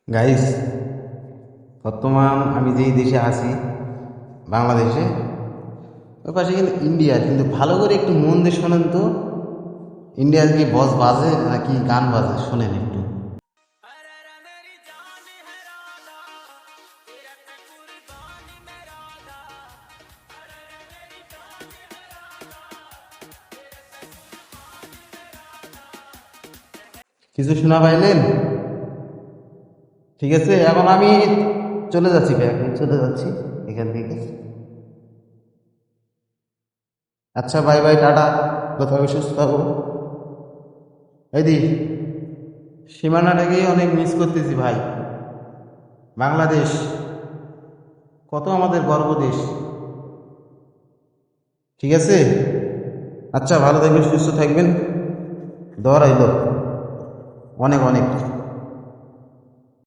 Guys, বর্তমান আমি যেই দেশে আছি, বাংলাদেশে, ওই পাশে কিন্তু ইন্ডিয়ার, কিন্তু ভালো করে একটু মন দিয়ে শোনেন তো। ইন্ডিয়ার কি বস বাজে নাকি গান বাজে, শোনেন একটু। কিছু শোনা পাইলেন? ঠিক আছে, এখন আমি চলে যাচ্ছি ভাই, এখন চলে যাচ্ছি এখান থেকে। আচ্ছা, বাই বাই, টাটা। ভালো থাকো, সুস্থ থাকো। এই দি, সীমানাটাকেই অনেক মিস করতেছি ভাই। বাংলাদেশ কত আমাদের গর্ব দেশ, ঠিক আছে। আচ্ছা, ভালো থাকবেন, সুস্থ থাকবেন। দর আইলো অনেক অনেক।